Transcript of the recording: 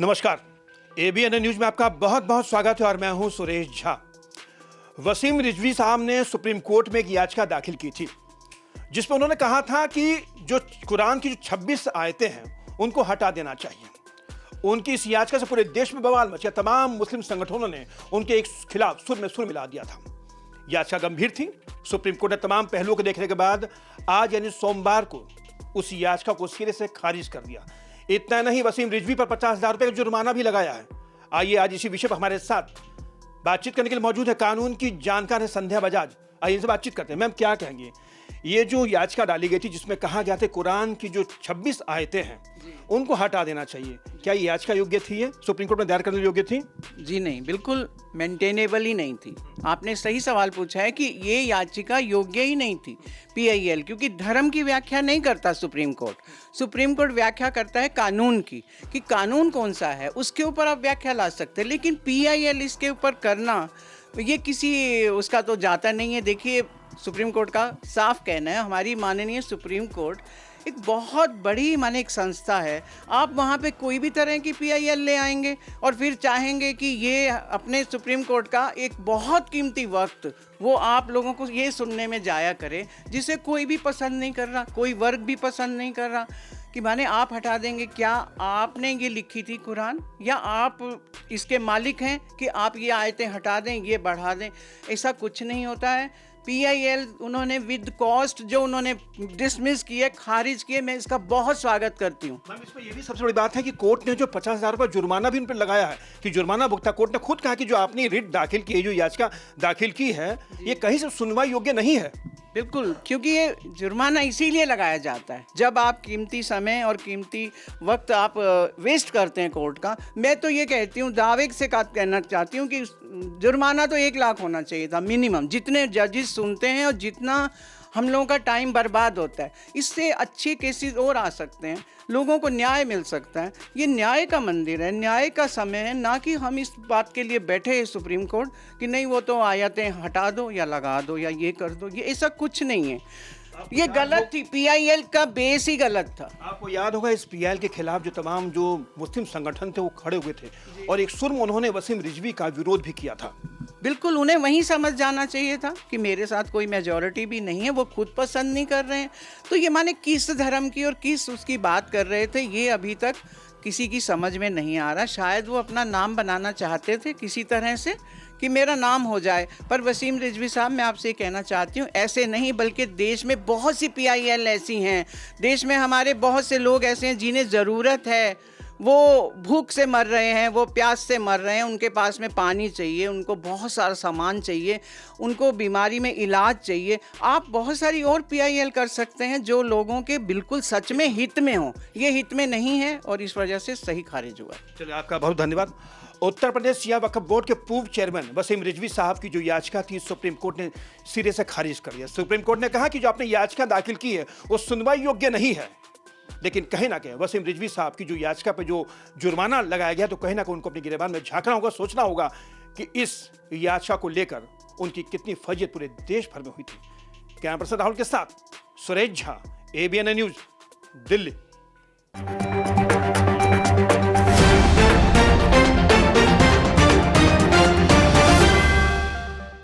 नमस्कार। ABN news में आपका बहुत बहुत स्वागत है और मैं हूं सुरेश झा। वसीम रिजवी साहब ने सुप्रीम कोर्ट में एक याचिका दाखिल की थी जिसमें उन्होंने कहा था कि जो कुरान की जो 26 आयतें हैं उनको हटा देना चाहिए। उनकी इस याचिका से पूरे देश में बवाल मचा। तमाम मुस्लिम संगठनों ने उनके एक खिलाफ सुर में सुर मिला दिया था। याचिका गंभीर थी। सुप्रीम कोर्ट ने तमाम पहलुओं को देखने के बाद आज यानी सोमवार को उस याचिका को सिरे से खारिज कर दिया। इतना नहीं, वसीम रिजवी पर 50,000 रुपए का जुर्माना भी लगाया है। आइए आज इसी विषय पर हमारे साथ बातचीत करने के लिए मौजूद है कानून की जानकार है संध्या बजाज। आइए इनसे बातचीत करते हैं। मैम, क्या कहेंगे? ये जो याचिका डाली गई थी जिसमें कहा गया था कुरान की जो 26 आयतें हैं उनको हटा देना चाहिए, क्या ये याचिका योग्य थी? ये सुप्रीम कोर्ट में दायर करने योग्य थी? जी नहीं, बिल्कुल मेंटेनेबल ही नहीं थी। आपने सही सवाल पूछा है कि ये याचिका योग्य ही नहीं थी पीआईएल, क्योंकि धर्म की व्याख्या नहीं करता सुप्रीम कोर्ट। सुप्रीम कोर्ट व्याख्या करता है कानून की, कि कानून कौन सा है उसके ऊपर आप व्याख्या ला सकते हैं। लेकिन पीआईएल इसके ऊपर करना ये किसी उसका तो जाता नहीं है। देखिए, सुप्रीम कोर्ट का साफ कहना है, हमारी माननीय सुप्रीम कोर्ट एक बहुत बड़ी माने एक संस्था है। आप वहाँ पे कोई भी तरह की पीआईएल ले आएंगे और फिर चाहेंगे कि ये अपने सुप्रीम कोर्ट का एक बहुत कीमती वक्त वो आप लोगों को ये सुनने में जाया करे जिसे कोई भी पसंद नहीं कर रहा, कोई वर्ग भी पसंद नहीं कर रहा, कि माने आप हटा देंगे। क्या आपने ये लिखी थी कुरान, या आप इसके मालिक हैं कि आप ये आयतें हटा दें, ये बढ़ा दें? ऐसा कुछ नहीं होता है। पीआईएल उन्होंने विद कॉस्ट जो उन्होंने डिसमिस किए, खारिज किए, मैं इसका बहुत स्वागत करती हूँ। मैम, इसमें ये भी सबसे बड़ी बात है कि कोर्ट ने जो 50,000 रुपये जुर्माना भी उन पर लगाया है कि जुर्माना भुगता। कोर्ट ने खुद कहा कि जो आपने रिट दाखिल की है, जो याचिका दाखिल की है, ये कहीं से सुनवाई योग्य नहीं है। बिल्कुल, क्योंकि ये जुर्माना इसीलिए लगाया जाता है जब आप कीमती समय और कीमती वक्त आप वेस्ट करते हैं कोर्ट का। मैं तो ये कहती हूँ, दावे से कहना चाहती हूँ कि जुर्माना तो 1 लाख होना चाहिए था मिनिमम, जितने जजेस सुनते हैं और जितना हम लोगों का टाइम बर्बाद होता है। इससे अच्छे केसेस और आ सकते हैं, लोगों को न्याय मिल सकता है। ये न्याय का मंदिर है, न्याय का समय है, ना कि हम इस बात के लिए बैठे हैं सुप्रीम कोर्ट कि नहीं वो तो आयतें हटा दो या लगा दो या ये कर दो। ये ऐसा कुछ नहीं है, ये गलत थी। पीआईएल का बेस ही गलत था। आपको याद होगा इस पीआईएल के खिलाफ जो तमाम जो मुस्लिम संगठन थे वो खड़े हुए थे और एक सुर में उन्होंने वसीम रिजवी का विरोध भी किया था। बिल्कुल, उन्हें वहीं समझ जाना चाहिए था कि मेरे साथ कोई मेजॉरिटी भी नहीं है, वो खुद पसंद नहीं कर रहे हैं। तो ये माने किस धर्म की और किस उसकी बात कर रहे थे, ये अभी तक किसी की समझ में नहीं आ रहा। शायद वो अपना नाम बनाना चाहते थे किसी तरह से कि मेरा नाम हो जाए। पर वसीम रिजवी साहब, मैं आपसे कहना चाहती हूँ, ऐसे नहीं, बल्कि देश में बहुत सी पीआईएल ऐसी हैं, देश में हमारे बहुत से लोग ऐसे हैं जिन्हें ज़रूरत है। वो भूख से मर रहे हैं, वो प्यास से मर रहे हैं, उनके पास में पानी चाहिए, उनको बहुत सारा सामान चाहिए, उनको बीमारी में इलाज चाहिए। आप बहुत सारी और पीआईएल कर सकते हैं जो लोगों के बिल्कुल सच में हित में हो। ये हित में नहीं है और इस वजह से सही खारिज हुआ। चलिए, आपका बहुत धन्यवाद। उत्तर प्रदेश शिया वक्फ बोर्ड के पूर्व चेयरमैन वसीम रिजवी साहब की जो याचिका थी सुप्रीम कोर्ट ने सिरे से खारिज कर दिया। सुप्रीम कोर्ट ने कहा कि जो आपने याचिका दाखिल की है वो सुनवाई योग्य नहीं है। लेकिन कहीं ना कहीं वसीम रिजवी साहब की जो याचिका पर जो जुर्माना लगाया गया, तो कहीं ना कहीं उनको अपनी गिरबान में झांकना होगा, सोचना होगा कि इस याचिका को लेकर उनकी कितनी फजीयत पूरे देश भर में हुई थी। कैमरा पर्सन राहुल के साथ सुरेश झा, एबीएन न्यूज, दिल्ली।